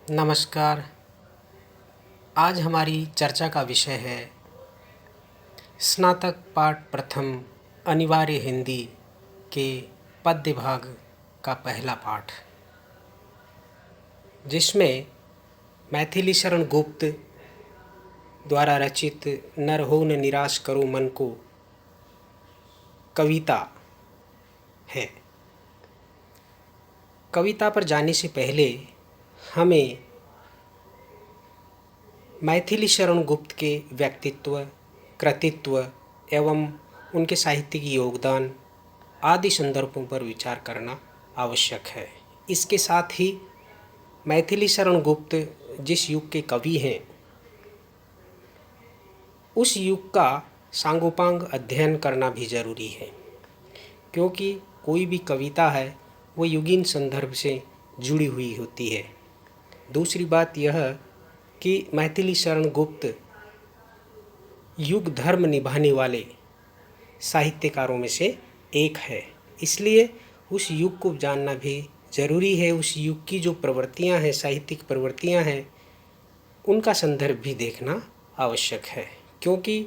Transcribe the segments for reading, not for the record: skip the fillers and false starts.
नमस्कार। आज हमारी चर्चा का विषय है स्नातक पाठ प्रथम अनिवार्य हिंदी के पद्य भाग का पहला पाठ, जिसमें मैथिली शरण गुप्त द्वारा रचित नर हो न निराश करो मन को कविता है। कविता पर जाने से पहले हमें मैथिली शरण गुप्त के व्यक्तित्व, कृतित्व एवं उनके साहित्यिक योगदान आदि संदर्भों पर विचार करना आवश्यक है। इसके साथ ही मैथिली शरण गुप्त जिस युग के कवि हैं, उस युग का सांगोपांग अध्ययन करना भी जरूरी है, क्योंकि कोई भी कविता है वो युगीन संदर्भ से जुड़ी हुई होती है। दूसरी बात यह कि मैथिली शरण गुप्त युग धर्म निभाने वाले साहित्यकारों में से एक है, इसलिए उस युग को जानना भी जरूरी है। उस युग की जो प्रवृत्तियां हैं, साहित्यिक प्रवृत्तियां हैं, उनका संदर्भ भी देखना आवश्यक है, क्योंकि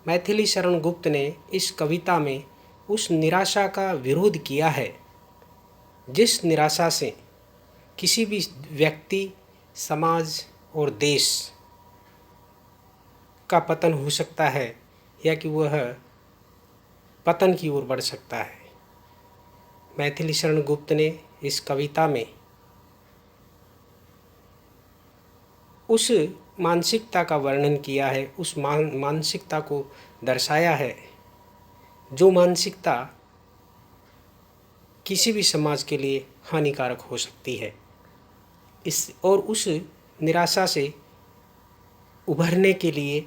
मैथिली शरण गुप्त ने इस कविता में उस निराशा का विरोध किया है जिस निराशा से किसी भी व्यक्ति, समाज और देश का पतन हो सकता है या कि वह पतन की ओर बढ़ सकता है। मैथिली शरण गुप्त ने इस कविता में उस मानसिकता का वर्णन किया है, उस मानसिकता को दर्शाया है जो मानसिकता किसी भी समाज के लिए हानिकारक हो सकती है। और उस निराशा से उभरने के लिए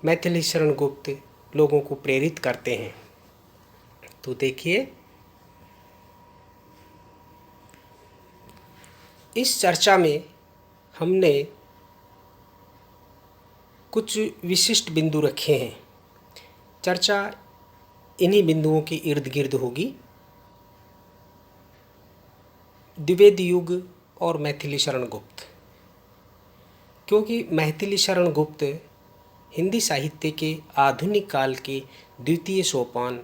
मैथिली शरण गुप्त लोगों को प्रेरित करते हैं। तो देखिए, इस चर्चा में हमने कुछ विशिष्ट बिंदु रखे हैं। चर्चा इन्हीं बिंदुओं के इर्द गिर्द होगी। द्विवेद युग और मैथिली शरण गुप्त, क्योंकि मैथिली शरण गुप्त हिंदी साहित्य के आधुनिक काल के द्वितीय सोपान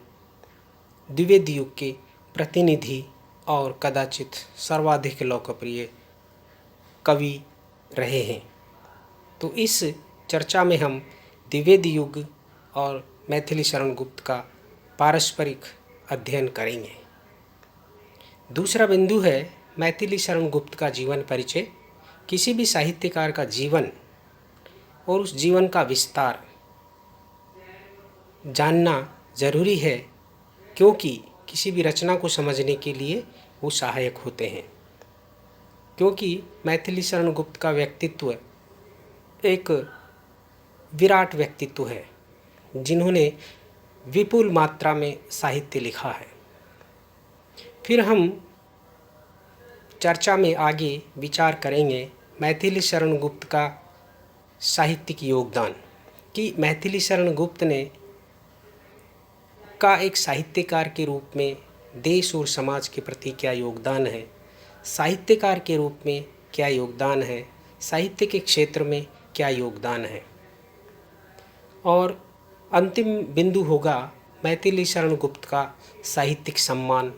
द्विवेद युग के प्रतिनिधि और कदाचित सर्वाधिक लोकप्रिय कवि रहे हैं। तो इस चर्चा में हम द्विवेद युग और मैथिली शरण गुप्त का पारस्परिक अध्ययन करेंगे। दूसरा बिंदु है मैथिली शरण गुप्त का जीवन परिचय। किसी भी साहित्यकार का जीवन और उस जीवन का विस्तार जानना जरूरी है, क्योंकि किसी भी रचना को समझने के लिए वो सहायक होते हैं। क्योंकि मैथिली शरण गुप्त का व्यक्तित्व एक विराट व्यक्तित्व है, जिन्होंने विपुल मात्रा में साहित्य लिखा है। फिर हम चर्चा में आगे विचार करेंगे मैथिली शरण गुप्त का साहित्यिक योगदान, कि मैथिली शरण गुप्त ने का एक साहित्यकार के रूप में देश और समाज के प्रति क्या योगदान है, साहित्यकार के रूप में क्या योगदान है, साहित्य के क्षेत्र में क्या योगदान है। और अंतिम बिंदु होगा मैथिली शरण गुप्त का साहित्यिक सम्मान।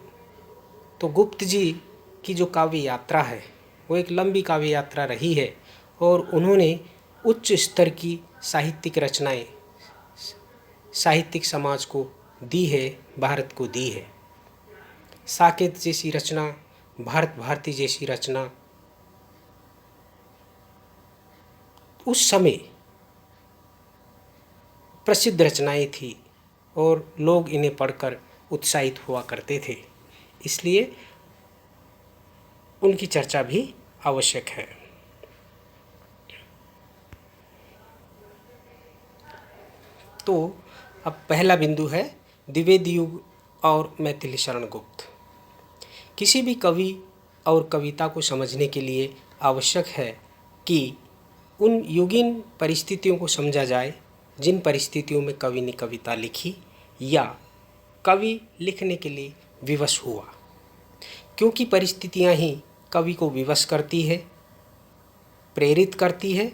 तो गुप्त जी की जो काव्य यात्रा है वो एक लंबी काव्य यात्रा रही है, और उन्होंने उच्च स्तर की साहित्यिक रचनाएं साहित्यिक समाज को दी है, भारत को दी है। साकेत जैसी रचना, भारत भारती जैसी रचना उस समय प्रसिद्ध रचनाएं थी और लोग इन्हें पढ़कर उत्साहित हुआ करते थे, इसलिए उनकी चर्चा भी आवश्यक है। तो अब पहला बिंदु है द्विवेद युग और मैथिली शरण गुप्त। किसी भी कवि और कविता को समझने के लिए आवश्यक है कि उन युगीन परिस्थितियों को समझा जाए जिन परिस्थितियों में कवि ने कविता लिखी या कवि लिखने के लिए विवश हुआ, क्योंकि परिस्थितियां ही कवि को विवश करती है प्रेरित करती है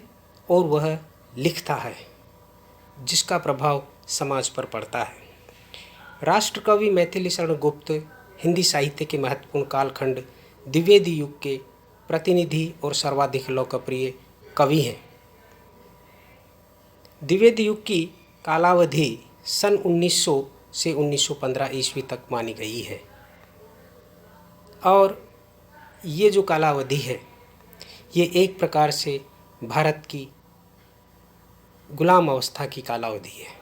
और वह लिखता है, जिसका प्रभाव समाज पर पड़ता है। राष्ट्रकवि मैथिली शरण गुप्त हिंदी साहित्य के महत्वपूर्ण कालखंड द्विवेदी युग के प्रतिनिधि और सर्वाधिक लोकप्रिय कवि हैं। द्विवेदी युग की कालावधि सन 1900 से 1915 ईस्वी तक मानी गई है और ये जो कालावधि है ये एक प्रकार से भारत की गुलाम अवस्था की कालावधि है,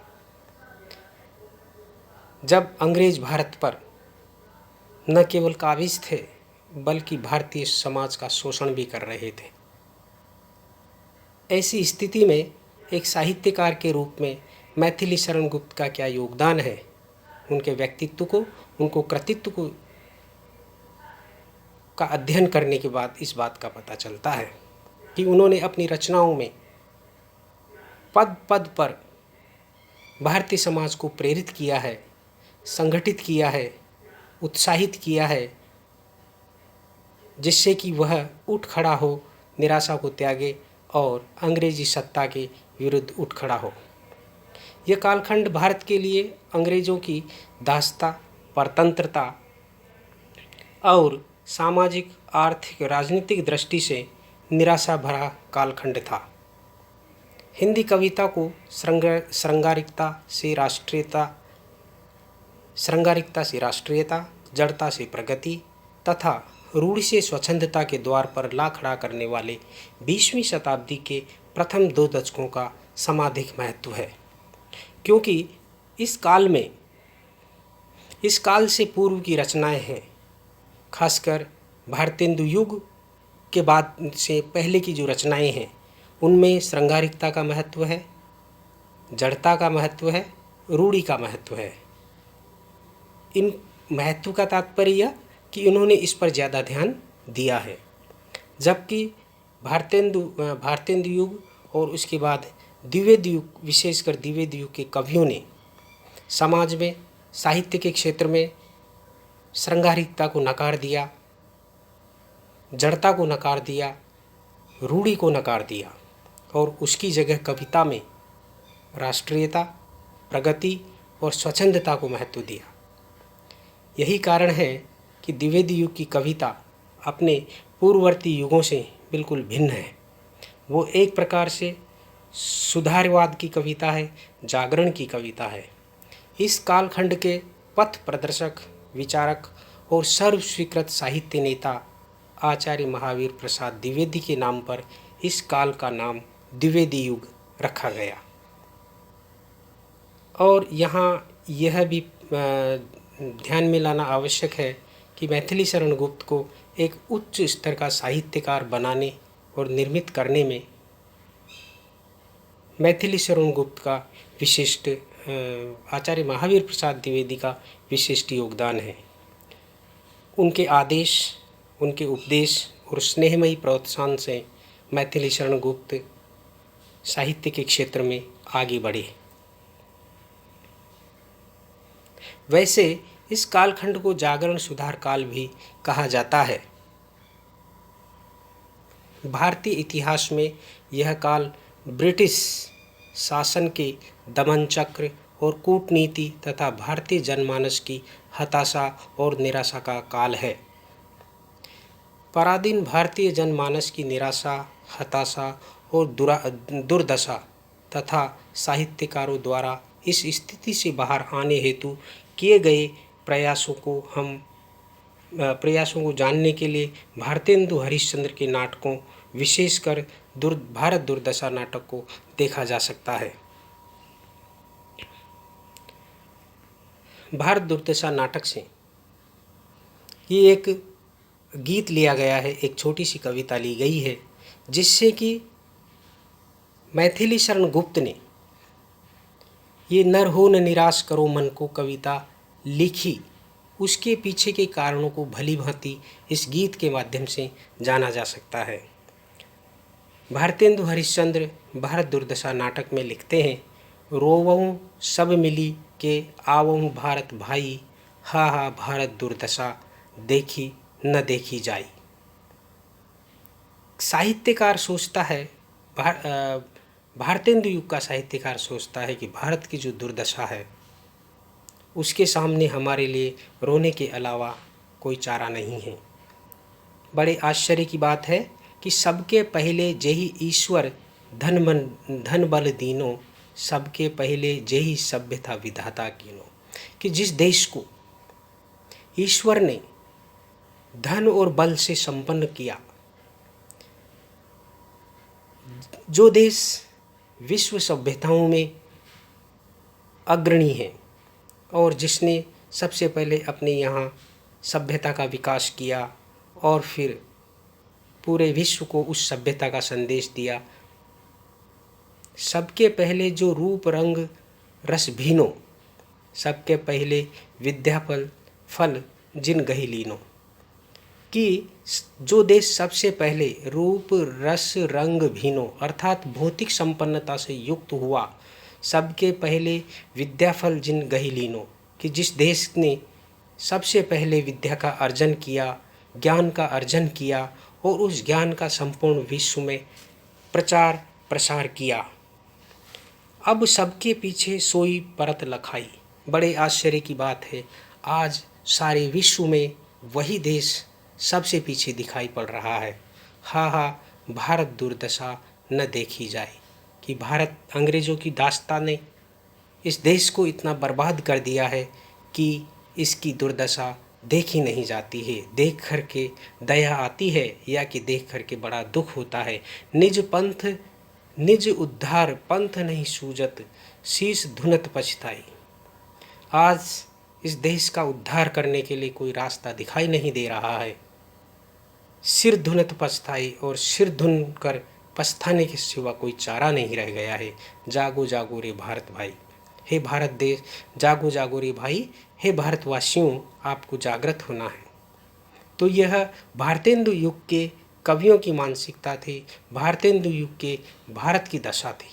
जब अंग्रेज भारत पर न केवल काबिज थे बल्कि भारतीय समाज का शोषण भी कर रहे थे। ऐसी स्थिति में एक साहित्यकार के रूप में मैथिली शरण गुप्त का क्या योगदान है, उनके व्यक्तित्व को, उनको कृतित्व को का अध्ययन करने के बाद इस बात का पता चलता है कि उन्होंने अपनी रचनाओं में पद पद पर भारतीय समाज को प्रेरित किया है, संगठित किया है, उत्साहित किया है, जिससे कि वह उठ खड़ा हो, निराशा को त्यागे और अंग्रेजी सत्ता के विरुद्ध उठ खड़ा हो। यह कालखंड भारत के लिए अंग्रेज़ों की दासता, परतंत्रता और सामाजिक, आर्थिक, राजनीतिक दृष्टि से निराशा भरा कालखंड था। हिंदी कविता को श्रृंगारिकता से राष्ट्रीयता, जड़ता से प्रगति तथा रूढ़ि से स्वच्छंदता के द्वार पर ला खड़ा करने वाले 20वीं शताब्दी के प्रथम 2 दशकों का समाधिक महत्व है, क्योंकि इस काल से पूर्व की रचनाएं हैं, खासकर भारतेंदु युग के बाद से पहले की जो रचनाएं हैं उनमें श्रृंगारिकता का महत्व है, जड़ता का महत्व है, रूढ़ि का महत्व है। इन महत्व का तात्पर्य यह कि इन्होंने इस पर ज़्यादा ध्यान दिया है, जबकि भारतेंदु युग और उसके बाद द्विवेदी युग, विशेषकर द्विवेदी युग के कवियों ने समाज में, साहित्य के क्षेत्र में श्रृंगारिकता को नकार दिया, जड़ता को नकार दिया, रूढ़ि को नकार दिया और उसकी जगह कविता में राष्ट्रीयता, प्रगति और स्वच्छंदता को महत्व दिया। यही कारण है कि द्विवेदी युग की कविता अपने पूर्ववर्ती युगों से बिल्कुल भिन्न है। वो एक प्रकार से सुधारवाद की कविता है, जागरण की कविता है। इस कालखंड के पथ प्रदर्शक, विचारक और सर्वस्वीकृत साहित्य नेता आचार्य महावीर प्रसाद द्विवेदी के नाम पर इस काल का नाम द्विवेदी युग रखा गया। और यहाँ यह भी ध्यान में लाना आवश्यक है कि मैथिली शरण गुप्त को एक उच्च स्तर का साहित्यकार बनाने और निर्मित करने में मैथिली शरण गुप्त का विशिष्ट, आचार्य महावीर प्रसाद द्विवेदी का विशिष्ट योगदान है। उनके आदेश, उनके उपदेश और स्नेहमयी प्रोत्साहन से मैथिली शरण गुप्त साहित्य के क्षेत्र में आगे बढ़े। वैसे इस कालखंड को जागरण सुधार काल भी कहा जाता है। भारतीय इतिहास में यह काल ब्रिटिश शासन के दमन चक्र और कूटनीति तथा भारतीय जनमानस की हताशा और निराशा का काल है। पराधीन भारतीय जनमानस की निराशा, हताशा और दुर्दशा तथा साहित्यकारों द्वारा इस स्थिति से बाहर आने हेतु किए गए प्रयासों को जानने के लिए भारतेंदु हरिश्चंद्र के नाटकों, विशेषकर भारत दुर्दशा नाटक को देखा जा सकता है। भारत दुर्दशा नाटक से ये एक गीत लिया गया है, एक छोटी सी कविता ली गई है, जिससे कि मैथिली शरण गुप्त ने ये नर हो न निराश करो मन को कविता लिखी। उसके पीछे के कारणों को भली भांति इस गीत के माध्यम से जाना जा सकता है। भारतेंदु हरिश्चंद्र भारत दुर्दशा नाटक में लिखते हैं, रोवऊँ सब मिली के आवऊँ भारत भाई, हा हा भारत दुर्दशा देखी न देखी जाई। साहित्यकार सोचता है, भारतेंदु युग का साहित्यकार सोचता है कि भारत की जो दुर्दशा है उसके सामने हमारे लिए रोने के अलावा कोई चारा नहीं है। बड़े आश्चर्य की बात है कि सबके पहले जेहि ईश्वर धन बल दीनो, सबके पहले जेहि सभ्यता विधाता कीनो। कि जिस देश को ईश्वर ने धन और बल से संपन्न किया, जो देश विश्व सभ्यताओं में अग्रणी है और जिसने सबसे पहले अपने यहाँ सभ्यता का विकास किया और फिर पूरे विश्व को उस सभ्यता का संदेश दिया, सबके पहले जो रूप रंग रस भीनो, सबके पहले विद्या फल जिन गहि लीनो। कि जो देश सबसे पहले रूप रस रंग भीनो अर्थात भौतिक संपन्नता से युक्त हुआ, सबके पहले विद्या फल जिन गहि लीनो। कि जिस देश ने सबसे पहले विद्या का अर्जन किया, ज्ञान का अर्जन किया और उस ज्ञान का संपूर्ण विश्व में प्रचार प्रसार किया, अब सबके पीछे सोई परत लखाई। बड़े आश्चर्य की बात है, आज सारे विश्व में वही देश सबसे पीछे दिखाई पड़ रहा है। हा हा भारत दुर्दशा न देखी जाए। कि भारत अंग्रेज़ों की दास्तान ने इस देश को इतना बर्बाद कर दिया है कि इसकी दुर्दशा देखी नहीं जाती है। देख कर के दया आती है या कि देख कर के बड़ा दुख होता है। निज उद्धार पंथ नहीं सूझत, शीश धुनत पछताई। आज इस देश का उद्धार करने के लिए कोई रास्ता दिखाई नहीं दे रहा है। सिर धुनत पछताई, और सिर धुन कर पछताने के सिवा कोई चारा नहीं रह गया है। जागो जागो रे भारत भाई, हे भारत देश जागो जागो रे भाई, हे भारतवासियों आपको जागृत होना है। तो यह भारतेंदु युग के कवियों की मानसिकता थी, भारतेंदु युग के भारत की दशा थी।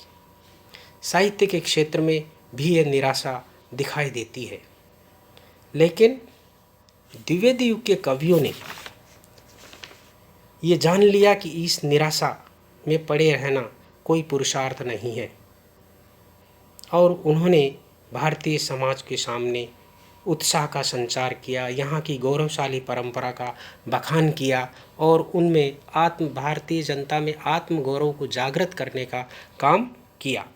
साहित्य के क्षेत्र में भी यह निराशा दिखाई देती है, लेकिन द्विवेदी युग के कवियों ने ये जान लिया कि इस निराशा में पड़े रहना कोई पुरुषार्थ नहीं है, और उन्होंने भारतीय समाज के सामने उत्साह का संचार किया, यहाँ की गौरवशाली परंपरा का बखान किया और उनमें भारतीय जनता में आत्मगौरव को जागृत करने का काम किया।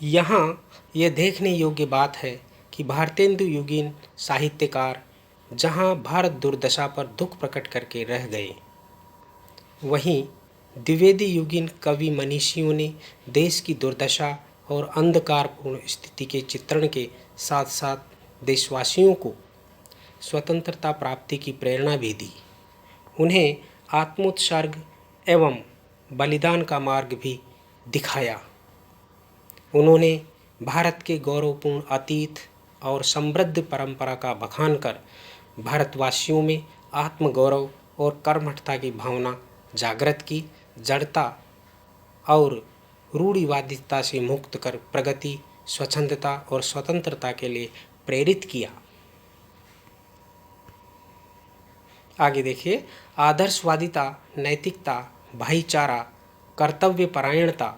यहाँ यह देखने योग्य बात है कि भारतेंदु युगीन साहित्यकार जहाँ भारत दुर्दशा पर दुख प्रकट करके रह गए, वहीं द्विवेदी युगीन कवि मनीषियों ने देश की दुर्दशा और अंधकारपूर्ण स्थिति के चित्रण के साथ साथ देशवासियों को स्वतंत्रता प्राप्ति की प्रेरणा भी दी। उन्हें आत्मोत्सर्ग एवं बलिदान का मार्ग भी दिखाया। उन्होंने भारत के गौरवपूर्ण अतीत और समृद्ध परंपरा का बखान कर भारतवासियों में आत्मगौरव और कर्मठता की भावना जागृत की, जड़ता और रूढ़िवादिता से मुक्त कर प्रगति, स्वच्छंदता और स्वतंत्रता के लिए प्रेरित किया। आगे देखिए, आदर्शवादिता, नैतिकता, भाईचारा, कर्तव्य परायणता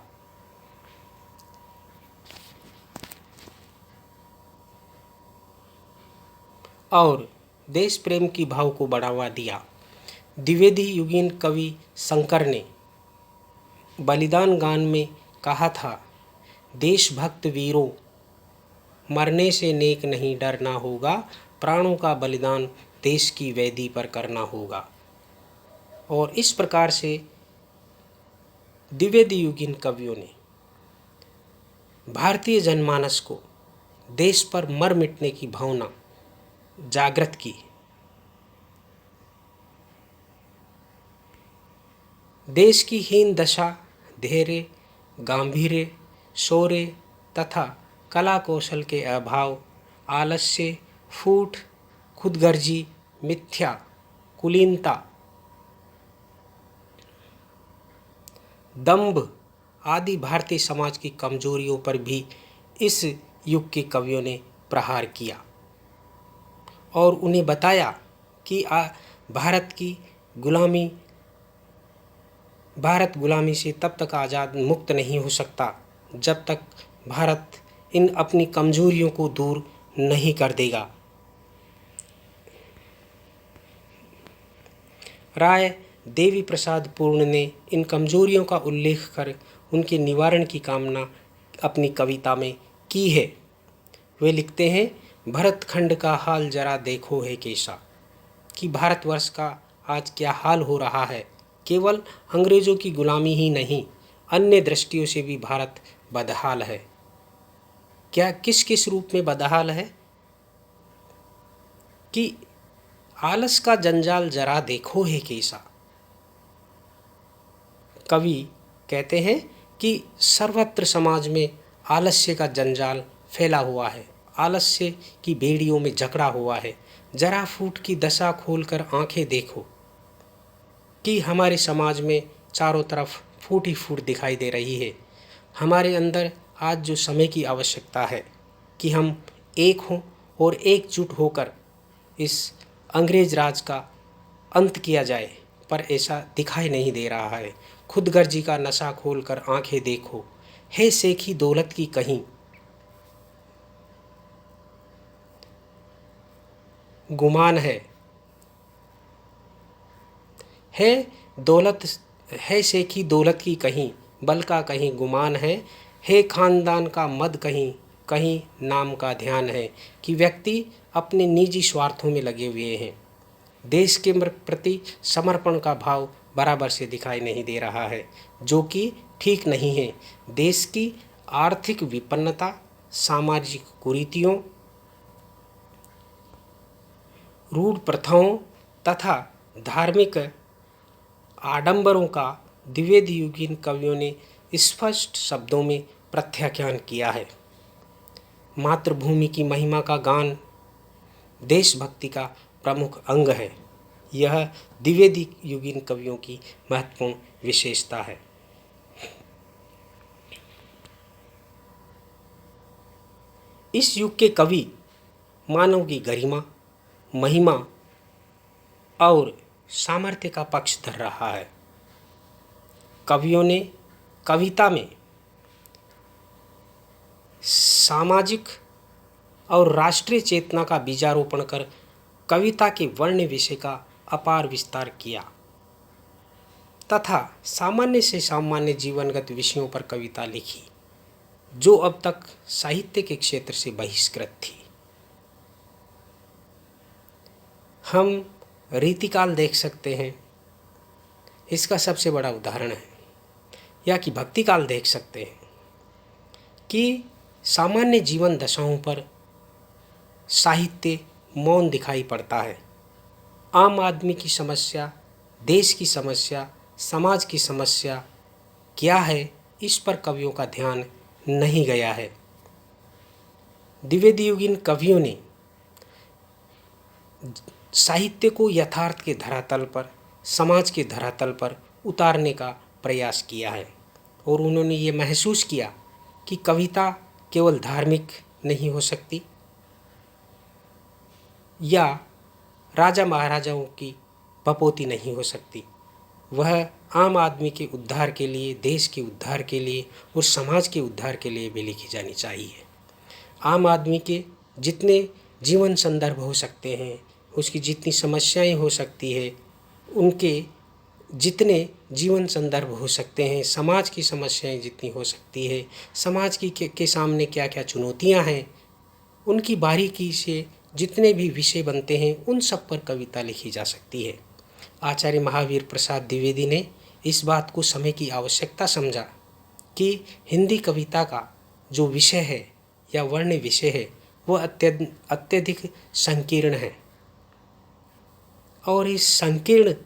और देश प्रेम की भाव को बढ़ावा दिया। द्विवेदी युगीन कवि शंकर ने बलिदान गान में कहा था, देशभक्त वीरों मरने से नेक नहीं डरना होगा, प्राणों का बलिदान देश की वेदी पर करना होगा। और इस प्रकार से द्विवेदी युगीन कवियों ने भारतीय जनमानस को देश पर मर मिटने की भावना जागृत की। देश की हीन दशा, धैर्य, गांधीर्य, शौर्य तथा कला कौशल के अभाव, आलस्य, फूट, खुदगर्जी, मिथ्या, कुलीनता, दंभ आदि भारतीय समाज की कमजोरियों पर भी इस युग के कवियों ने प्रहार किया और उन्हें बताया कि भारत की गुलामी भारत गुलामी से तब तक आज़ाद मुक्त नहीं हो सकता जब तक भारत इन अपनी कमजोरियों को दूर नहीं कर देगा। राय देवी प्रसाद पूर्ण ने इन कमजोरियों का उल्लेख कर उनके निवारण की कामना अपनी कविता में की है। वे लिखते हैं, भरतखंड का हाल जरा देखो है कैसा, कि भारतवर्ष का आज क्या हाल हो रहा है। केवल अंग्रेज़ों की गुलामी ही नहीं, अन्य दृष्टियों से भी भारत बदहाल है। क्या किस किस रूप में बदहाल है कि आलस का जंजाल जरा देखो है कैसा। कवि कहते हैं कि सर्वत्र समाज में आलस्य का जंजाल फैला हुआ है, आलस्य की बेड़ियों में जकड़ा हुआ है। जरा फूट की दशा खोलकर आंखें देखो कि हमारे समाज में चारों तरफ फूट ही फूट दिखाई दे रही है। हमारे अंदर आज जो समय की आवश्यकता है कि हम एक हों और एकजुट होकर इस अंग्रेज राज का अंत किया जाए, पर ऐसा दिखाई नहीं दे रहा है। खुदगर्जी का नशा खोलकर आंखें देखो, है सेखी दौलत की कहीं, गुमान है दौलत, है सेखी दौलत की कहीं, बल का कहीं गुमान है खानदान का मद कहीं, कहीं नाम का ध्यान है। कि व्यक्ति अपने निजी स्वार्थों में लगे हुए हैं, देश के प्रति समर्पण का भाव बराबर से दिखाई नहीं दे रहा है, जो कि ठीक नहीं है। देश की आर्थिक विपन्नता, सामाजिक कुरीतियों, रूढ़ प्रथाओं तथा धार्मिक आडंबरों का द्विवेदी युगीन कवियों ने स्पष्ट शब्दों में प्रत्याख्यान किया है। मातृभूमि की महिमा का गान देशभक्ति का प्रमुख अंग है। यह द्विवेदी युगीन कवियों की महत्वपूर्ण विशेषता है। इस युग के कवि मानव की गरिमा, महिमा और सामर्थ्य का पक्ष धर रहा है। कवियों ने कविता में सामाजिक और राष्ट्रीय चेतना का बीजारोपण कर कविता के वर्ण विषय का अपार विस्तार किया तथा सामान्य से सामान्य जीवनगत विषयों पर कविता लिखी, जो अब तक साहित्य के क्षेत्र से बहिष्कृत थी। हम रीतिकाल देख सकते हैं, इसका सबसे बड़ा उदाहरण है, या कि भक्तिकाल देख सकते हैं कि सामान्य जीवन दशाओं पर साहित्य मौन दिखाई पड़ता है। आम आदमी की समस्या, देश की समस्या, समाज की समस्या क्या है, इस पर कवियों का ध्यान नहीं गया है। द्विवेदी युगीन कवियों ने साहित्य को यथार्थ के धरातल पर, समाज के धरातल पर उतारने का प्रयास किया है और उन्होंने ये महसूस किया कि कविता केवल धार्मिक नहीं हो सकती या राजा महाराजाओं की बपोती नहीं हो सकती। वह आम आदमी के उद्धार के लिए, देश के उद्धार के लिए और समाज के उद्धार के लिए भी लिखी जानी चाहिए। आम आदमी के जितने जीवन संदर्भ हो सकते हैं, उसकी जितनी समस्याएं हो सकती है, उनके जितने जीवन संदर्भ हो सकते हैं, समाज की समस्याएं जितनी हो सकती है, समाज के सामने क्या क्या चुनौतियां हैं, उनकी बारीकी से जितने भी विषय बनते हैं, उन सब पर कविता लिखी जा सकती है। आचार्य महावीर प्रसाद द्विवेदी ने इस बात को समय की आवश्यकता समझा कि हिंदी कविता का जो विषय है या वर्ण विषय है, वह अत्यधिक संकीर्ण है और इस संकीर्णता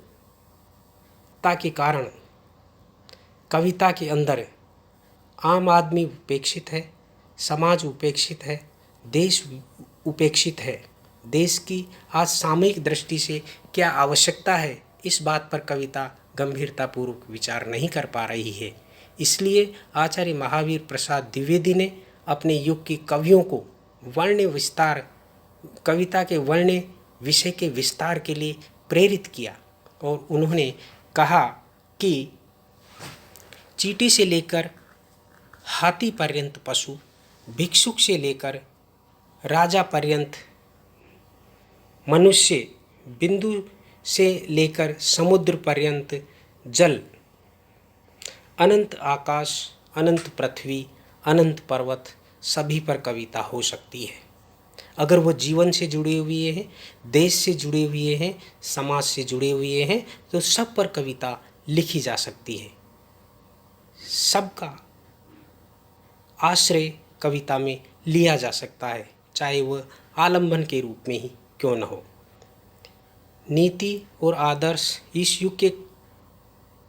के कारण कविता के अंदर आम आदमी उपेक्षित है, समाज उपेक्षित है, देश उपेक्षित है। देश की आज सामयिक दृष्टि से क्या आवश्यकता है, इस बात पर कविता गंभीरतापूर्वक विचार नहीं कर पा रही है। इसलिए आचार्य महावीर प्रसाद द्विवेदी ने अपने युग के कवियों को वर्ण विस्तार, कविता के वर्ण विषय के विस्तार के लिए प्रेरित किया और उन्होंने कहा कि चींटी से लेकर हाथी पर्यंत पशु, भिक्षुक से लेकर राजा पर्यंत मनुष्य, बिंदु से लेकर समुद्र पर्यंत जल, अनंत आकाश, अनंत पृथ्वी, अनंत पर्वत, सभी पर कविता हो सकती है। अगर वो जीवन से जुड़े हुए हैं, देश से जुड़े हुए हैं, समाज से जुड़े हुए हैं, तो सब पर कविता लिखी जा सकती है। सबका आश्रय कविता में लिया जा सकता है, चाहे वह आलंबन के रूप में ही क्यों न हो। नीति और आदर्श इस युग के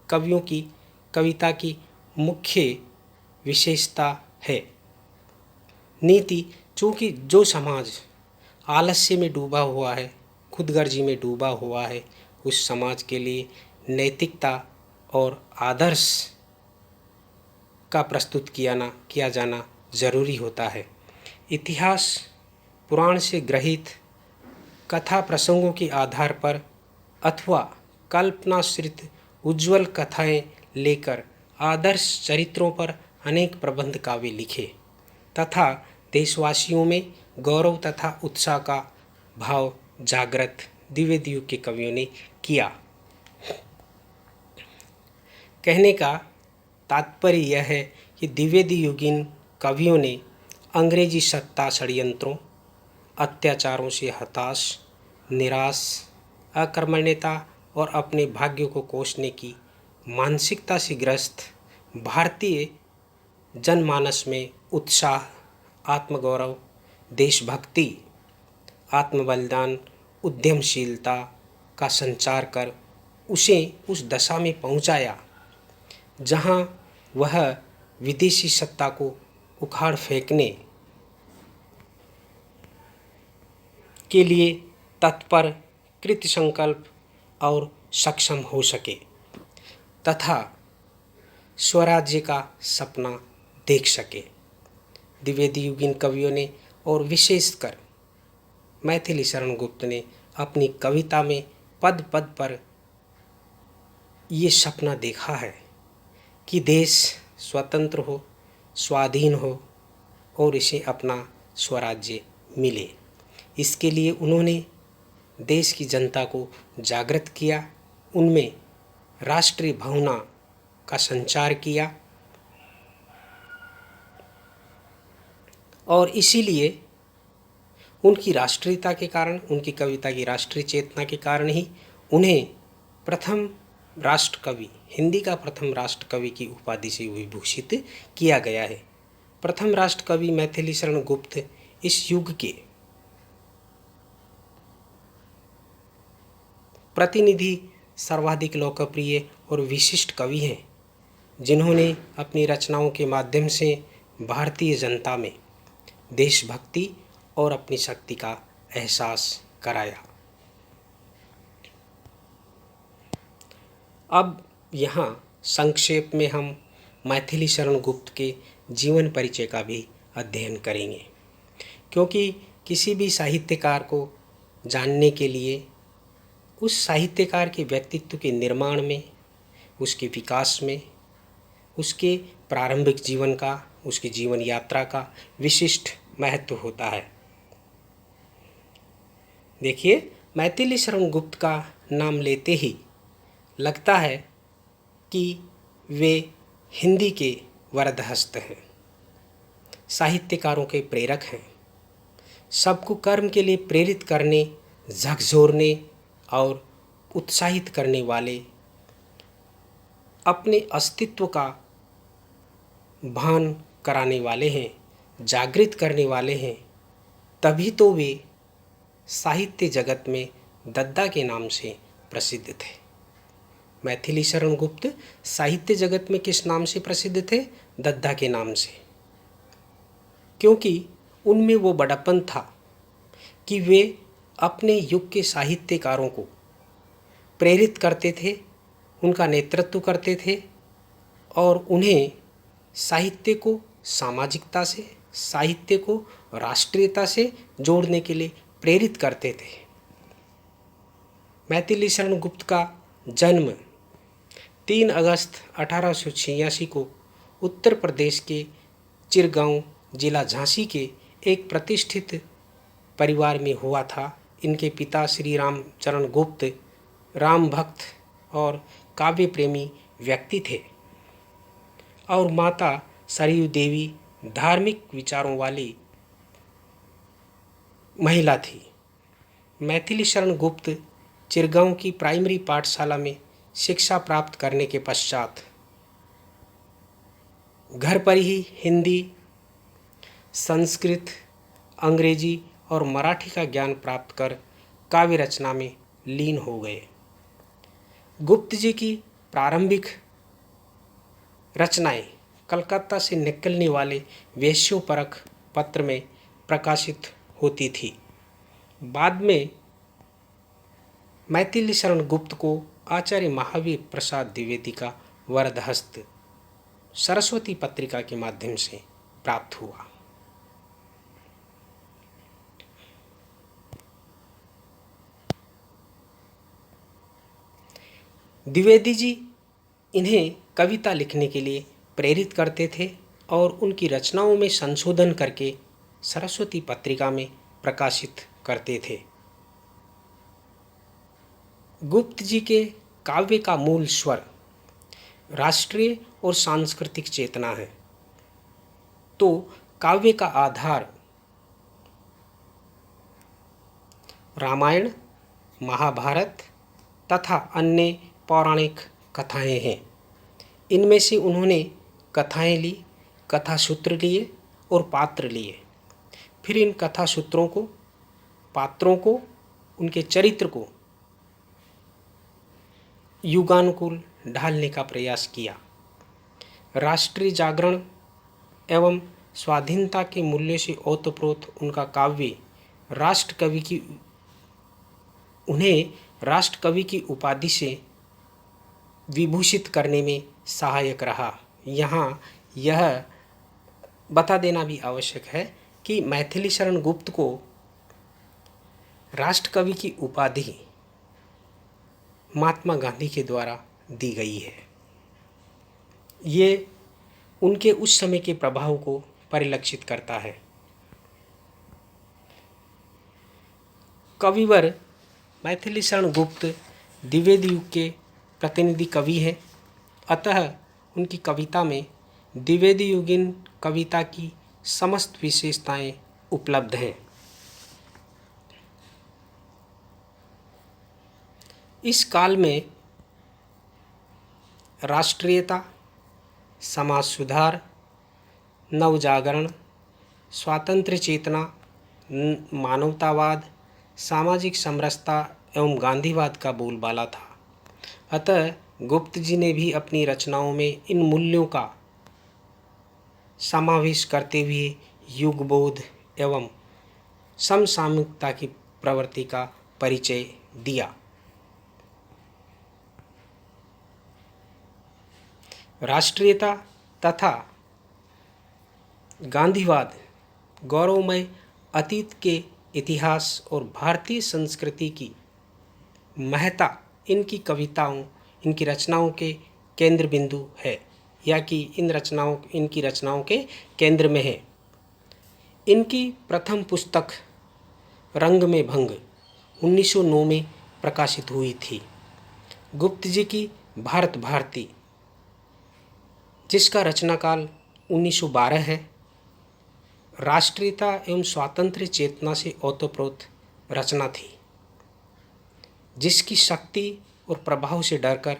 कवियों की कविता की मुख्य विशेषता है। नीति, चूँकि जो समाज आलस्य में डूबा हुआ है, खुदगर्जी में डूबा हुआ है, उस समाज के लिए नैतिकता और आदर्श का प्रस्तुत किया जाना जरूरी होता है। इतिहास, पुराण से ग्रहित कथा प्रसंगों के आधार पर अथवा कल्पनाश्रित उज्ज्वल कथाएं लेकर आदर्श चरित्रों पर अनेक प्रबंध काव्य लिखे तथा देशवासियों में गौरव तथा उत्साह का भाव जागृत द्विवेद युग के कवियों ने किया। कहने का तात्पर्य यह है कि द्विवेदी युगीन कवियों ने अंग्रेजी सत्ता षड्यंत्रों, अत्याचारों से हताश, निराश, अकर्मण्यता और अपने भाग्य को कोसने की मानसिकता से ग्रस्त भारतीय जनमानस में उत्साह, आत्मगौरव, देशभक्ति, आत्मबलिदान, उद्यमशीलता का संचार कर उसे उस दशा में पहुंचाया जहां वह विदेशी सत्ता को उखाड़ फेंकने के लिए तत्पर, कृतसंकल्प और सक्षम हो सके तथा स्वराज्य का सपना देख सके। द्विवेदी युगीन कवियों ने और विशेषकर मैथिली शरण गुप्त ने अपनी कविता में पद पद पर ये सपना देखा है कि देश स्वतंत्र हो, स्वाधीन हो और इसे अपना स्वराज्य मिले। इसके लिए उन्होंने देश की जनता को जागृत किया, उनमें राष्ट्रीय भावना का संचार किया और इसीलिए उनकी राष्ट्रीयता के कारण, उनकी कविता की राष्ट्रीय चेतना के कारण ही उन्हें प्रथम राष्ट्र कवि, हिंदी का प्रथम राष्ट्र कवि की उपाधि से विभूषित किया गया है। प्रथम राष्ट्र कवि मैथिली शरण गुप्त इस युग के प्रतिनिधि सर्वाधिक लोकप्रिय और विशिष्ट कवि हैं, जिन्होंने अपनी रचनाओं के माध्यम से भारतीय जनता में देशभक्ति और अपनी शक्ति का एहसास कराया। अब यहाँ संक्षेप में हम मैथिली शरण गुप्त के जीवन परिचय का भी अध्ययन करेंगे, क्योंकि किसी भी साहित्यकार को जानने के लिए उस साहित्यकार के व्यक्तित्व के निर्माण में, उसके विकास में, उसके प्रारंभिक जीवन का, उसकी जीवन यात्रा का विशिष्ट महत्व होता है। देखिए, मैथिली शरण गुप्त का नाम लेते ही लगता है कि वे हिंदी के वरदहस्त हैं, साहित्यकारों के प्रेरक हैं, सबको कर्म के लिए प्रेरित करने, झकझोरने और उत्साहित करने वाले, अपने अस्तित्व का भान कराने वाले हैं, जागृत करने वाले हैं। तभी तो वे साहित्य जगत में दद्दा के नाम से प्रसिद्ध थे। मैथिली शरण गुप्त साहित्य जगत में किस नाम से प्रसिद्ध थे? दद्दा के नाम से, क्योंकि उनमें वो बड़प्पन था कि वे अपने युग के साहित्यकारों को प्रेरित करते थे, उनका नेतृत्व करते थे और उन्हें साहित्य को सामाजिकता से, साहित्य को राष्ट्रीयता से जोड़ने के लिए प्रेरित करते थे। मैथिली शरण गुप्त का जन्म 3 अगस्त 1886 को उत्तर प्रदेश के चिरगांव जिला झांसी के एक प्रतिष्ठित परिवार में हुआ था। इनके पिता श्री रामचरण गुप्त राम भक्त और काव्य प्रेमी व्यक्ति थे और माता सरयू देवी धार्मिक विचारों वाली महिला थी। मैथिली शरण गुप्त चिरगांव की प्राइमरी पाठशाला में शिक्षा प्राप्त करने के पश्चात घर पर ही हिंदी, संस्कृत, अंग्रेजी और मराठी का ज्ञान प्राप्त कर काव्य रचना में लीन हो गए। गुप्त जी की प्रारंभिक रचनाएं कलकत्ता से निकलने वाले वेश्योपरक पत्र में प्रकाशित होती थी। बाद में मैथिली शरण गुप्त को आचार्य महावीर प्रसाद द्विवेदी का वरदहस्त सरस्वती पत्रिका के माध्यम से प्राप्त हुआ। द्विवेदी जी इन्हें कविता लिखने के लिए प्रेरित करते थे और उनकी रचनाओं में संशोधन करके सरस्वती पत्रिका में प्रकाशित करते थे। गुप्त जी के काव्य का मूल स्वर राष्ट्रीय और सांस्कृतिक चेतना है, तो काव्य का आधार रामायण, महाभारत तथा अन्य पौराणिक कथाएं हैं। इनमें से उन्होंने कथाएं ली, कथा सूत्र लिए और पात्र लिए। फिर इन कथा सूत्रों को, पात्रों को, उनके चरित्र को युगानुकूल ढालने का प्रयास किया। राष्ट्रीय जागरण एवं स्वाधीनता के मूल्य से ओतप्रोत उनका काव्य उन्हें राष्ट्र कवि की उपाधि से विभूषित करने में सहायक रहा। यहाँ यह बता देना भी आवश्यक है कि मैथिली शरण गुप्त को राष्ट्र कवि की उपाधि महात्मा गांधी के द्वारा दी गई है। ये उनके उस समय के प्रभाव को परिलक्षित करता है। कविवर मैथिली शरण गुप्त द्विवेदी युग के प्रतिनिधि कवि हैं, अतः उनकी कविता में द्विवेदी युगीन कविता की समस्त विशेषताएं उपलब्ध हैं। इस काल में राष्ट्रीयता, समाज सुधार, नवजागरण, स्वातंत्र्य चेतना, मानवतावाद, सामाजिक समरसता एवं गांधीवाद का बोलबाला था। अतः गुप्त जी ने भी अपनी रचनाओं में इन मूल्यों का समावेश करते हुए युगबोध एवं समसामयिकता की प्रवृत्ति का परिचय दिया। राष्ट्रीयता तथा गांधीवाद गौरवमय अतीत के इतिहास और भारतीय संस्कृति की महत्ता इनकी कविताओं, इनकी रचनाओं के केंद्र बिंदु है, या कि इनकी रचनाओं के केंद्र में है। इनकी प्रथम पुस्तक रंग में भंग 1909 में प्रकाशित हुई थी। गुप्त जी की भारत भारती, जिसका रचनाकाल 1912 है, राष्ट्रीयता एवं स्वातंत्र्य चेतना से ओतप्रोत रचना थी, जिसकी शक्ति और प्रभाव से डरकर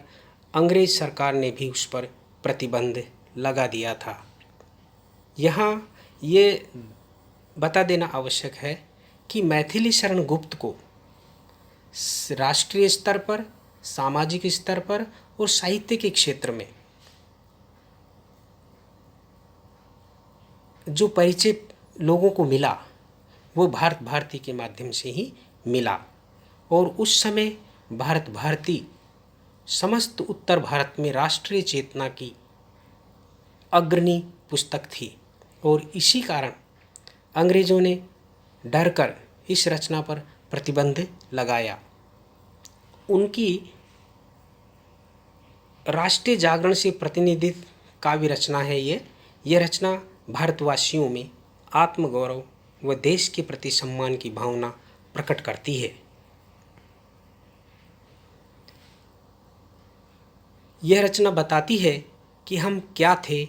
अंग्रेज सरकार ने भी उस पर प्रतिबंध लगा दिया था। यहाँ ये बता देना आवश्यक है कि मैथिली शरण गुप्त को राष्ट्रीय स्तर पर, सामाजिक स्तर पर और साहित्य के क्षेत्र में जो परिचय लोगों को मिला वो भारत भारती के माध्यम से ही मिला, और उस समय भारत भारती समस्त उत्तर भारत में राष्ट्रीय चेतना की अग्रणी पुस्तक थी, और इसी कारण अंग्रेज़ों ने डरकर इस रचना पर प्रतिबंध लगाया। उनकी राष्ट्रीय जागरण से प्रतिनिधित काव्य रचना है यह रचना भारतवासियों में आत्मगौरव व देश के प्रति सम्मान की भावना प्रकट करती है। यह रचना बताती है कि हम क्या थे,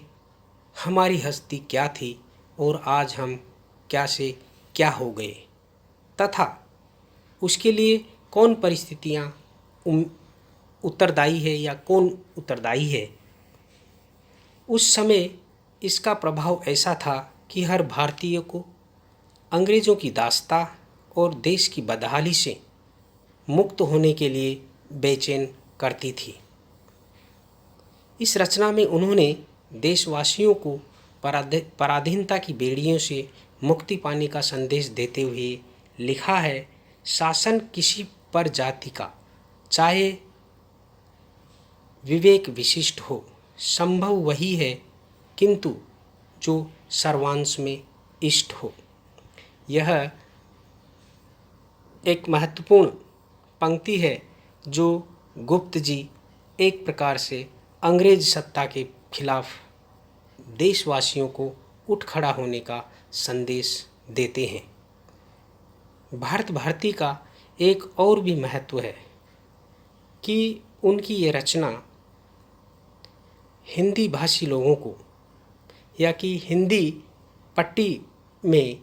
हमारी हस्ती क्या थी और आज हम क्या से क्या हो गए, तथा उसके लिए कौन परिस्थितियाँ उत्तरदायी है या कौन उत्तरदायी है। उस समय इसका प्रभाव ऐसा था कि हर भारतीय को अंग्रेज़ों की दास्ता और देश की बदहाली से मुक्त होने के लिए बेचैन करती थी। इस रचना में उन्होंने देशवासियों को पराधीनता की बेड़ियों से मुक्ति पाने का संदेश देते हुए लिखा है, शासन किसी पर जाति का चाहे विवेक विशिष्ट हो, संभव वही है किंतु जो सर्वांश में इष्ट हो। यह एक महत्वपूर्ण पंक्ति है जो गुप्त जी एक प्रकार से अंग्रेज सत्ता के खिलाफ देशवासियों को उठ खड़ा होने का संदेश देते हैं। भारत भारती का एक और भी महत्व है कि उनकी ये रचना हिंदी भाषी लोगों को या कि हिंदी पट्टी में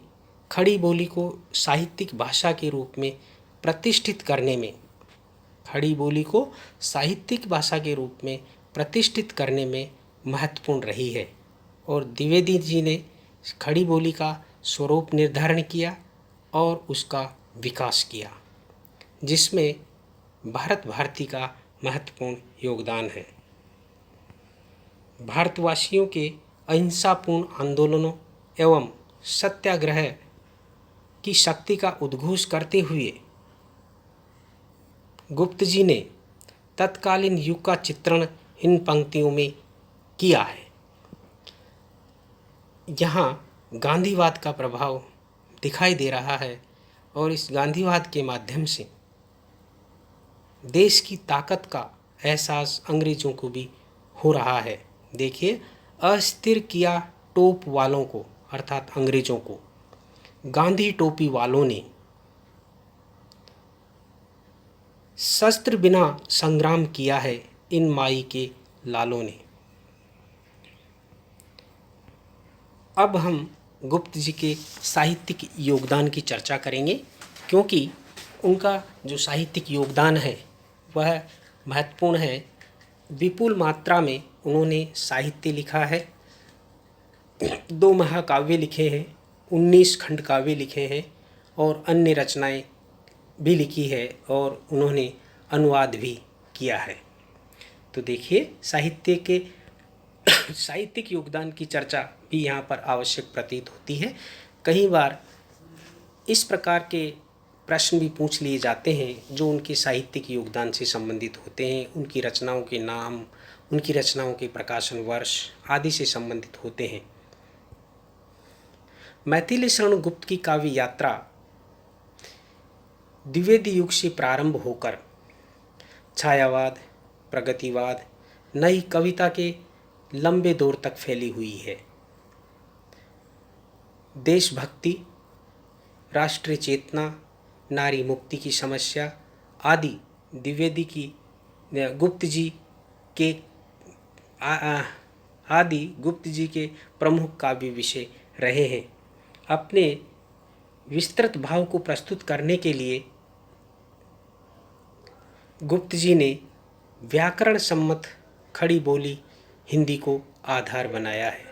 खड़ी बोली को साहित्यिक भाषा के रूप में प्रतिष्ठित करने में, खड़ी बोली को साहित्यिक भाषा के रूप में प्रतिष्ठित करने में महत्वपूर्ण रही है। और द्विवेदी जी ने खड़ी बोली का स्वरूप निर्धारण किया और उसका विकास किया, जिसमें भारत भारती का महत्वपूर्ण योगदान है। भारतवासियों के अहिंसापूर्ण आंदोलनों एवं सत्याग्रह की शक्ति का उद्घोष करते हुए गुप्त जी ने तत्कालीन युग का चित्रण इन पंक्तियों में किया है। यहाँ गांधीवाद का प्रभाव दिखाई दे रहा है और इस गांधीवाद के माध्यम से देश की ताकत का एहसास अंग्रेजों को भी हो रहा है। देखिए, अस्थिर किया टोप वालों को, अर्थात अंग्रेजों को गांधी टोपी वालों ने, शस्त्र बिना संग्राम किया है इन माई के लालों ने। अब हम गुप्त जी के साहित्यिक योगदान की चर्चा करेंगे, क्योंकि उनका जो साहित्यिक योगदान है वह महत्वपूर्ण है। विपुल मात्रा में उन्होंने साहित्य लिखा है, 2 महाकाव्य लिखे हैं, 19 खंड काव्य लिखे हैं और अन्य रचनाएं भी लिखी है और उन्होंने अनुवाद भी किया है। तो देखिए, साहित्यिक योगदान की चर्चा भी यहाँ पर आवश्यक प्रतीत होती है। कई बार इस प्रकार के प्रश्न भी पूछ लिए जाते हैं जो उनके साहित्यिक योगदान से संबंधित होते हैं, उनकी रचनाओं के नाम, उनकी रचनाओं के प्रकाशन वर्ष आदि से संबंधित होते हैं। मैथिली शरण गुप्त की काव्य यात्रा द्विवेदी युग से प्रारंभ होकर छायावाद, प्रगतिवाद, नई कविता के लंबे दौर तक फैली हुई है। देशभक्ति, राष्ट्रीय चेतना, नारी मुक्ति की समस्या आदि द्विवेदी की गुप्त जी के प्रमुख काव्य विषय रहे हैं। अपने विस्तृत भाव को प्रस्तुत करने के लिए गुप्त जी ने व्याकरण सम्मत खड़ी बोली हिंदी को आधार बनाया है।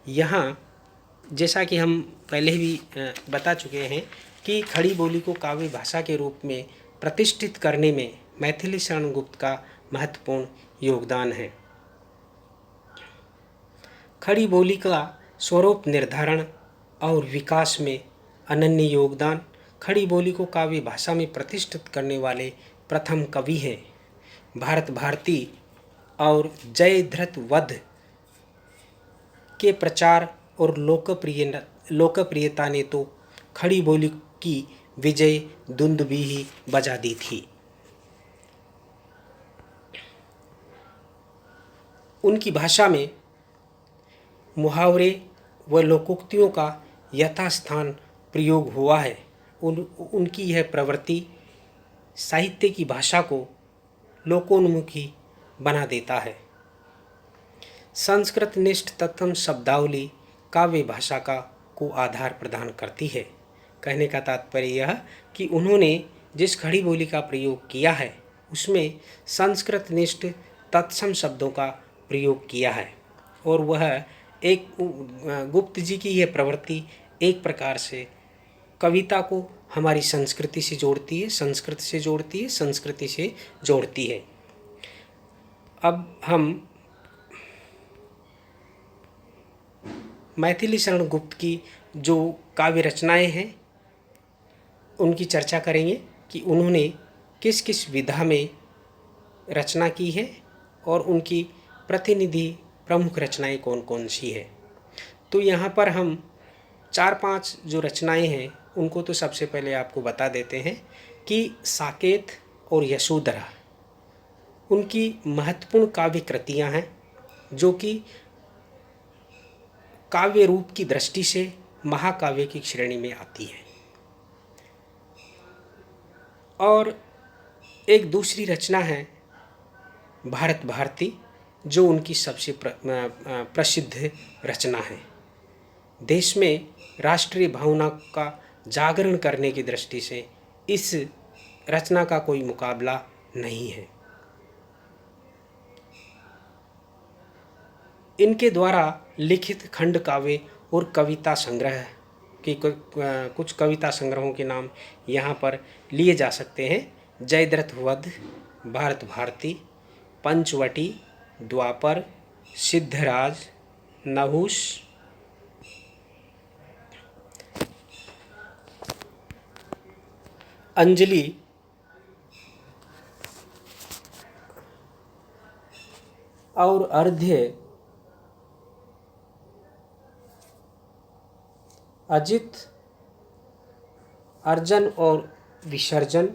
यहाँ जैसा कि हम पहले भी बता चुके हैं कि खड़ी बोली को काव्य भाषा के रूप में प्रतिष्ठित करने में मैथिली शरण गुप्त का महत्वपूर्ण योगदान है। खड़ी बोली का स्वरूप निर्धारण और विकास में अनन्य योगदान, खड़ी बोली को काव्य भाषा में प्रतिष्ठित करने वाले प्रथम कवि हैं। भारत भारती और जयद्रथ वध के प्रचार और लोकप्रियता ने तो खड़ी बोली की विजय दुंदुभी ही बजा दी थी। उनकी भाषा में मुहावरे व लोकोक्तियों का यथास्थान प्रयोग हुआ है। उनकी यह प्रवृत्ति साहित्य की भाषा को लोकोन्मुखी बना देता है। संस्कृतनिष्ठ तत्सम शब्दावली काव्य भाषा को आधार प्रदान करती है। कहने का तात्पर्य यह कि उन्होंने जिस खड़ी बोली का प्रयोग किया है उसमें संस्कृतनिष्ठ तत्सम शब्दों का प्रयोग किया है, और वह एक गुप्त जी की यह प्रवृत्ति एक प्रकार से कविता को हमारी संस्कृति से जोड़ती है, संस्कृत से जोड़ती है, संस्कृति से जोड़ती है। अब हम मैथिली शरण गुप्त की जो काव्य रचनाएं हैं उनकी चर्चा करेंगे कि उन्होंने किस किस विधा में रचना की है और उनकी प्रतिनिधि प्रमुख रचनाएं कौन कौन सी है। तो यहाँ पर हम 4-5 जो रचनाएं हैं उनको तो सबसे पहले आपको बता देते हैं कि साकेत और यशोधरा उनकी महत्वपूर्ण काव्य कृतियाँ हैं जो कि काव्य रूप की दृष्टि से महाकाव्य की श्रेणी में आती है। और एक दूसरी रचना है भारत भारती जो उनकी सबसे प्रसिद्ध रचना है। देश में राष्ट्रीय भावना का जागरण करने की दृष्टि से इस रचना का कोई मुकाबला नहीं है। इनके द्वारा लिखित खंड काव्य और कविता संग्रह की कुछ कविता संग्रहों के नाम यहाँ पर लिए जा सकते हैं। जयद्रथ वध, भारत भारती, पंचवटी, द्वापर, सिद्धराज, नहुष, अंजलि, और अर्ध्य, अजित, अर्जन और विसर्जन,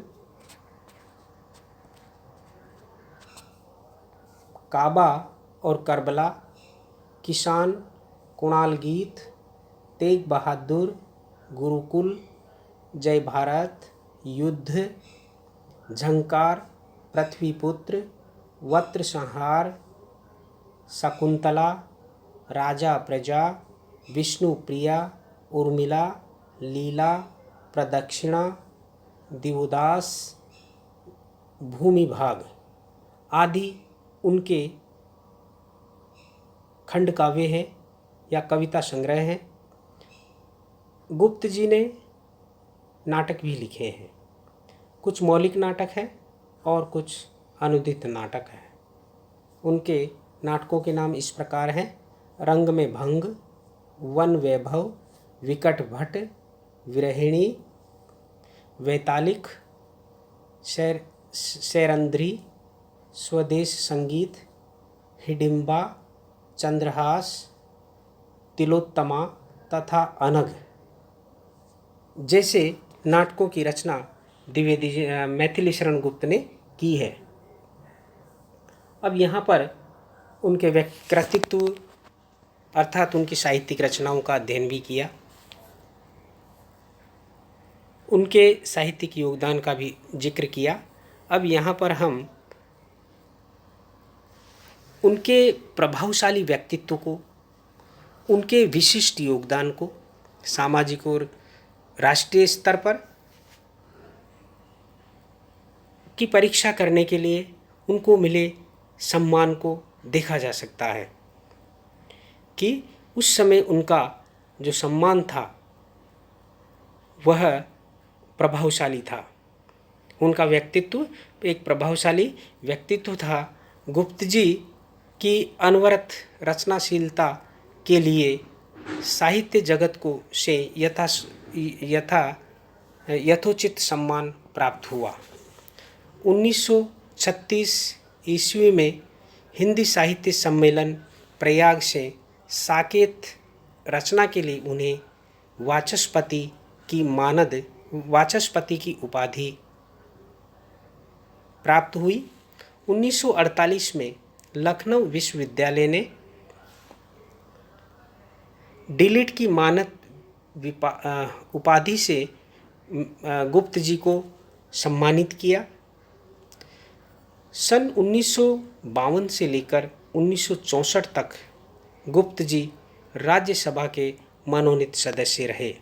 काबा और करबला, किसान, कुणाल गीत, तेग बहादुर, गुरुकुल, जय भारत, युद्ध, झंकार, पृथ्वीपुत्र, वत्र संहार, शकुंतला, राजा प्रजा, विष्णु प्रिया, उर्मिला, लीला, प्रदक्षिणा, दिवदास, भूमिभाग आदि उनके खंड काव्य हैं या कविता संग्रह हैं। गुप्त जी ने नाटक भी लिखे हैं। कुछ मौलिक नाटक हैं और कुछ अनुदित नाटक हैं। उनके नाटकों के नाम इस प्रकार हैं: रंग में भंग, वन वैभव, विकट भट्ट, विरहिणी, वैतालिक, शैरंध्री, स्वदेश संगीत, हिडिंबा, चंद्रहास, तिलोत्तमा तथा अनघ जैसे नाटकों की रचना द्विवेदी मैथिली शरण गुप्त ने की है। अब यहाँ पर उनके व्यक्तित्व अर्थात उनकी साहित्यिक रचनाओं का अध्ययन भी किया। उनके साहित्यिक योगदान का भी जिक्र किया। अब यहाँ पर हम उनके प्रभावशाली व्यक्तित्व को, उनके विशिष्ट योगदान को सामाजिक और राष्ट्रीय स्तर पर की परीक्षा करने के लिए उनको मिले सम्मान को देखा जा सकता है कि उस समय उनका जो सम्मान था वह प्रभावशाली था। उनका व्यक्तित्व एक प्रभावशाली व्यक्तित्व था। गुप्त जी की अनवरत रचनाशीलता के लिए साहित्य जगत को से यथोचित सम्मान प्राप्त हुआ। 1936 ईस्वी में हिंदी साहित्य सम्मेलन प्रयाग से साकेत रचना के लिए उन्हें वाचस्पति की उपाधि प्राप्त हुई। 1948 में लखनऊ विश्वविद्यालय ने डिलिट की मानद उपाधि से गुप्त जी को सम्मानित किया। सन 1952 से लेकर 1964 तक गुप्त जी राज्यसभा के मनोनीत सदस्य रहे।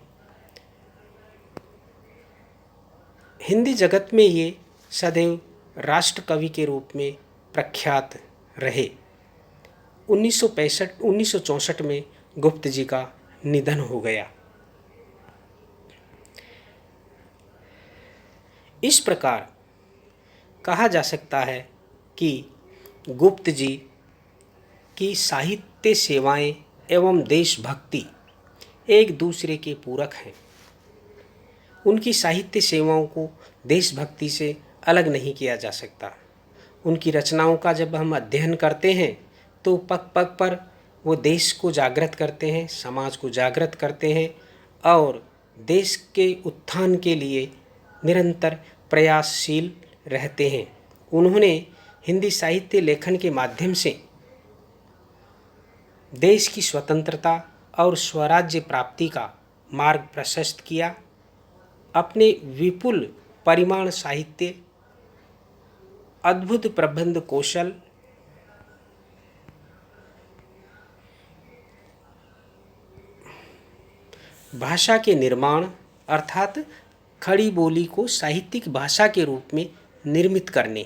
हिंदी जगत में ये सदैव राष्ट्र कवि के रूप में प्रख्यात रहे। 1964 में गुप्त जी का निधन हो गया। इस प्रकार कहा जा सकता है कि गुप्त जी की साहित्य सेवाएं एवं देशभक्ति एक दूसरे के पूरक हैं। उनकी साहित्य सेवाओं को देशभक्ति से अलग नहीं किया जा सकता। उनकी रचनाओं का जब हम अध्ययन करते हैं तो पग पग पर वो देश को जागृत करते हैं, समाज को जागृत करते हैं और देश के उत्थान के लिए निरंतर प्रयासशील रहते हैं। उन्होंने हिंदी साहित्य लेखन के माध्यम से देश की स्वतंत्रता और स्वराज्य प्राप्ति का मार्ग प्रशस्त किया। अपने विपुल परिमाण साहित्य, अद्भुत प्रबंध कौशल, भाषा के निर्माण अर्थात खड़ी बोली को साहित्यिक भाषा के रूप में निर्मित करने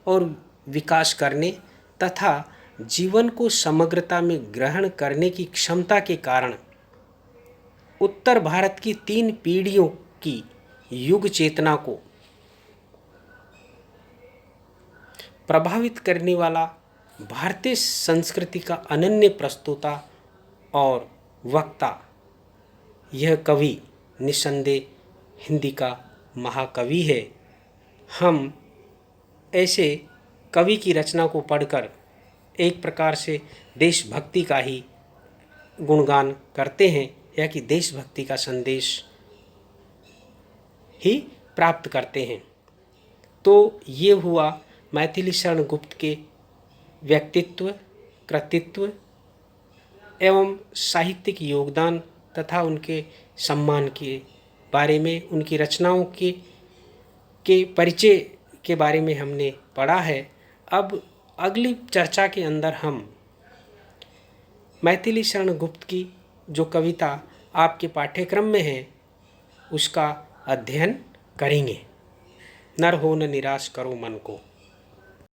और विकास करने तथा जीवन को समग्रता में ग्रहण करने की क्षमता के कारण उत्तर भारत की 3 पीढ़ियों की युग चेतना को प्रभावित करने वाला भारतीय संस्कृति का अनन्य प्रस्तोता और वक्ता यह कवि निस्संदेह हिंदी का महाकवि है। हम ऐसे कवि की रचना को पढ़कर एक प्रकार से देशभक्ति का ही गुणगान करते हैं या कि देशभक्ति का संदेश ही प्राप्त करते हैं। तो ये हुआ मैथिली शरण गुप्त के व्यक्तित्व, कृतित्व एवं साहित्यिक योगदान तथा उनके सम्मान के बारे में, उनकी रचनाओं के परिचय के बारे में हमने पढ़ा है। अब अगली चर्चा के अंदर हम मैथिली शरण गुप्त की जो कविता आपके पाठ्यक्रम में है उसका अध्ययन करेंगे। नर हो न निराश करो मन को।